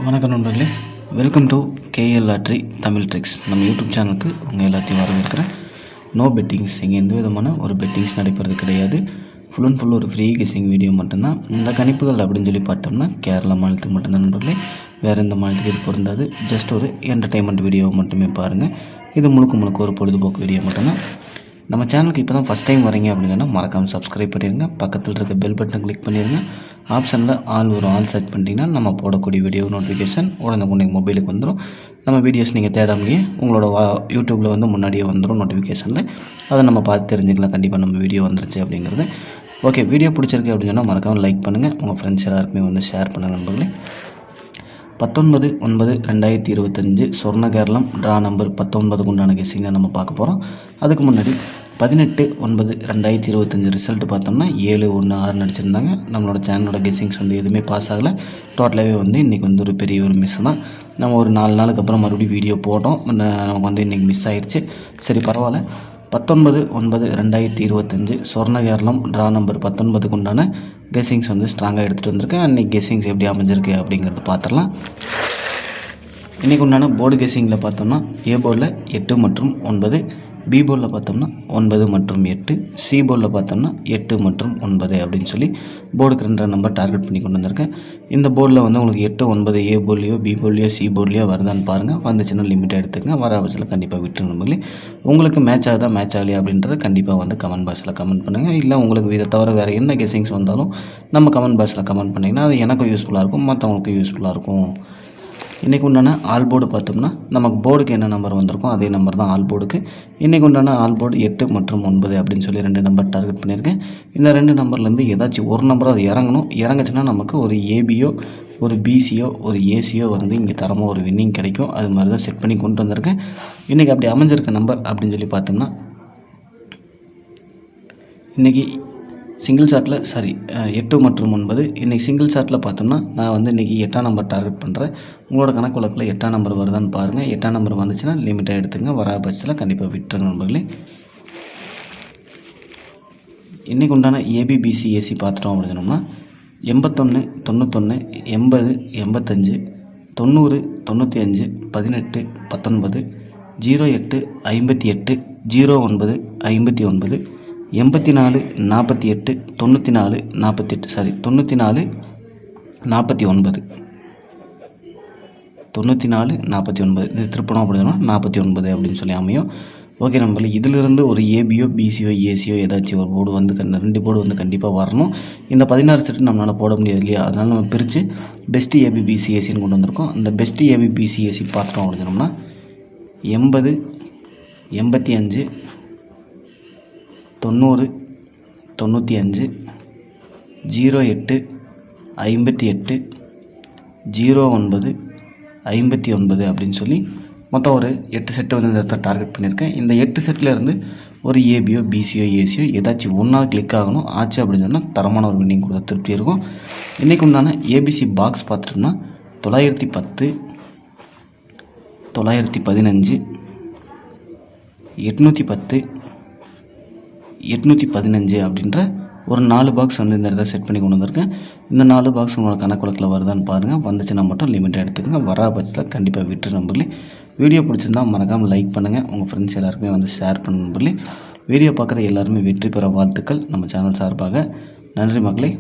வணக்கம் நண்பர்களே, welcome to KL lottery Tamil tricks. நம்ம யூடியூப் சேனலுக்கு உங்கள் எல்லாத்தையும் வரவேற்கிறேன். நோ பெட்டிங்ஸ், இங்கே எந்த விதமான ஒரு பெட்டிங்ஸ் நடைபெறது கிடையாது. ஃபுல் அண்ட் ஃபுல் ஒரு ஃப்ரீ கெஸிங் வீடியோ மட்டும்தான். இந்த கணிப்புகள் அப்படின்னு சொல்லி பார்த்தோம்னா கேரளா மாநிலத்துக்கு மட்டும்தான் நண்பர்களே, வேறு எந்த மாநிலத்துக்கு இது பொருந்தாது. ஜஸ்ட் ஒரு என்டர்டைன்மெண்ட் வீடியோ மட்டுமே பாருங்கள். இது முழுக்க ஒரு பொழுதுபோக்கு வீடியோ மட்டும்தான். நம்ம சேனலுக்கு இப்போ தான் ஃபஸ்ட் டைம் வரீங்க அப்படின்னா மறக்காமல் சப்ஸ்கிரைப் பண்ணிடுங்க. பக்கத்தில் இருக்க பெல் பட்டன் கிளிக் பண்ணிடுங்க. ஆப்ஷனில் ஆல் செட் பண்ணிட்டீங்கன்னா நம்ம போடக்கூடிய வீடியோ நோட்டிஃபிகேஷன் உடனே மொபைலுக்கு வந்துடும். நம்ம வீடியோஸ் நீங்கள் தேடாமையே உங்களோட யூடியூப்பில் வந்து முன்னாடியே வந்துடும் நோட்டிஃபிகேஷனில். அதை நம்ம பார்த்து தெரிஞ்சுக்கலாம் கண்டிப்பாக நம்ம வீடியோ வந்துருச்சு அப்படிங்கிறது. ஓகே, வீடியோ பிடிச்சிருக்கு அப்படின்னு சொன்னால் மறக்காமல் லைக் பண்ணுங்கள். உங்கள் ஃப்ரெண்ட்ஸ் எல்லாருக்குமே வந்து ஷேர் பண்ணுங்கள் நண்பர்களே. 19/9/2025 சொர்ண கேரளம் ட்ரா நம்பர் 19 உண்டான கெஸிங் தான் நம்ம பார்க்க போகிறோம். அதுக்கு முன்னாடி 18/9/2025 ரிசல்ட் பார்த்தோம்னா 7-1-6 நடிச்சிருந்தாங்க. நம்மளோட சேனலோட கெஸிங்ஸ் வந்து எதுவுமே பாஸ் ஆகலை. டோட்டலாகவே வந்து இன்றைக்கி வந்து ஒரு பெரிய ஒரு மிஸ் தான். நம்ம ஒரு 4 நாளுக்கு அப்புறம் மறுபடியும் வீடியோ போட்டோம். நமக்கு வந்து இன்றைக்கி மிஸ் ஆகிடுச்சு. சரி பரவாயில்ல. 19/9/2025 சொர்ண கேரளம் ட்ரா நம்பர் 19க்கு உண்டான கெஸிங்ஸ் வந்து ஸ்ட்ராங்காக எடுத்துகிட்டு வந்திருக்கேன். அன்றைக்கி கெஸிங்ஸ் எப்படி அமைஞ்சிருக்கு அப்படிங்கிறது பார்த்துடலாம். இன்றைக்கி உண்டான போர்டு கெஸிங்கில் பார்த்தோம்னா ஏ போர்டில் 8 மற்றும் 9, பி போர்டில் பார்த்தோம்னா 9 மற்றும் 8, சி போர்டில் பார்த்தோம்னா 8 மற்றும் 9 அப்படின்னு சொல்லி போர்டுக்கு 2 நம்பர் டார்கெட் பண்ணி கொண்டு வந்திருக்கேன். இந்த போர்டில் வந்து உங்களுக்கு 8, 9 ஏ போர்ட்லேயோ பி போர்ட்லேயோ சி போர்ட்லேயோ வருதான்னு பாருங்கள். வந்துச்சுன்னா லிமிட்டாக எடுத்துக்கங்க. வர பட்சத்தில் கண்டிப்பாக விட்டுரு நம்பர்களே. உங்களுக்கு மேட்ச் ஆகுதா மேட்ச் ஆகலையா அப்படின்றத கண்டிப்பாக வந்து கமெண்ட் பாக்ஸில் கமெண்ட் பண்ணுங்கள். இல்லை உங்களுக்கு இதை தவிர வேறு என்ன கெஸிங்ஸ் வந்தாலும் நம்ம கமெண்ட் பாக்ஸில் கமெண்ட் பண்ணிங்கன்னா அது எனக்கும் யூஸ்ஃபுல்லாக இருக்கும், மற்றவங்களுக்கும் யூஸ்ஃபுல்லாக இருக்கும். இன்றைக்கு உண்டான ஆல் போர்டு பார்த்தோம்னா நமக்கு போர்டுக்கு என்ன நம்பர் வந்திருக்கும் அதே நம்பர் தான் ஆல் போர்டுக்கு. இன்றைக்கு உண்டான ஆல் போர்டு 8 மற்றும் 9 அப்படின்னு சொல்லி 2 நம்பர் டார்கெட் பண்ணியிருக்கேன். இந்த 2 நம்பர்லேருந்து ஏதாச்சும் ஒரு நம்பரோ அது இறங்கணும். இறங்குச்சுன்னா நமக்கு ஒரு ஏபியோ ஒரு பிசியோ ஒரு ஏசியோ வந்து இங்கே தரமாக ஒரு வின்னிங் கிடைக்கும். அது மாதிரி தான் செட் பண்ணி கொண்டு வந்திருக்கேன். இன்றைக்கி அப்படி அமைஞ்சிருக்க நம்பர் அப்படின்னு சொல்லி பார்த்தோம்னா இன்றைக்கி சிங்கிள் ஷாட்டில் 8 மற்றும் 9. இன்றைக்கி சிங்கிள் ஷாட்டில் பார்த்தோம்னா நான் வந்து இன்றைக்கி 8ஆம் நம்பர் டார்கெட் பண்ணுறேன். உங்களோட கணக்கு வழக்கில் 8ஆம் நம்பர் வருதான்னு பாருங்கள். 8ஆம் நம்பர் வந்துச்சுன்னா லிமிட்டாக எடுத்துங்க. வர பட்சத்தில் கண்டிப்பாக விட்டுருங்க நண்பர்களே. இன்றைக்கி உண்டான ஏபிபிசி ஏசி பார்த்துட்டோம் அப்படின்னு சொன்னோம்னா 81, 91, 80, 85, 90, 95, 18, 19, 08, 58, 09, 59, 84, 48, 94, 48 94, 49 94, 49 இது திருப்பணம் அப்படின்னா 49 அப்படின்னு சொல்லி அமையும். ஓகே நம்மள இதிலிருந்து ஒரு ஏபியோ பிசியோ ஏசியோ ஏதாச்சும் ஒரு போர்டு வந்து 2 போர்டு வந்து கண்டிப்பாக வரணும். இந்த 16 செட்டு நம்மளால் போட முடியாது இல்லையா, அதனால் நம்ம பிரித்து பெஸ்ட்டு ஏபிபிசிஏசின்னு கொண்டு வந்திருக்கோம். அந்த பெஸ்ட்டு ஏபிபிசிஏசி பார்த்துட்டோம் அப்படின்னோம்னா 80, 85, 90, 95, 08, 58, 09, 59 அப்படின்னு சொல்லி மொத்தம் ஒரு 8 செட்டு வந்து இந்த இடத்துல டார்கெட் பண்ணியிருக்கேன். இந்த 8 செட்டிலேருந்து ஒரு ஏபியோ பிசியோ ஏசியோ ஏதாச்சும் ஒன்றாவது கிளிக் ஆகணும். ஆச்சு அப்படின்னு சொன்னால் தரமான ஒரு வின்னிங் கொடுத்த திருப்தி இருக்கும். இன்றைக்கு உண்டான ஏபிசி பாக்ஸ் பார்த்துட்டோம்னா 910, 915, 810, 815 அப்படின்ற ஒரு 4 பாக்ஸ் வந்து இந்த இடத்துல செட் பண்ணி கொண்டு வந்திருக்கேன். இந்த 4 பாக்ஸ் உங்களோட கணக்கு வழக்கில் வருதான்னு பாருங்கள். வந்துச்சுன்னா மட்டும் லிமிட்டாக எடுத்துக்கங்க. வர பட்சத்தில் கண்டிப்பாக விட்டுரு நம்பர்களே. வீடியோ பிடிச்சிருந்தால் மறக்காமல் லைக் பண்ணுங்கள். உங்கள் ஃப்ரெண்ட்ஸ் எல்லாருக்குமே வந்து ஷேர் பண்ண நம்பர்களே. வீடியோ பார்க்குற எல்லாருமே வெற்றி பெற வாழ்த்துக்கள் நம்ம சேனல் சார்பாக. நன்றி மக்களே.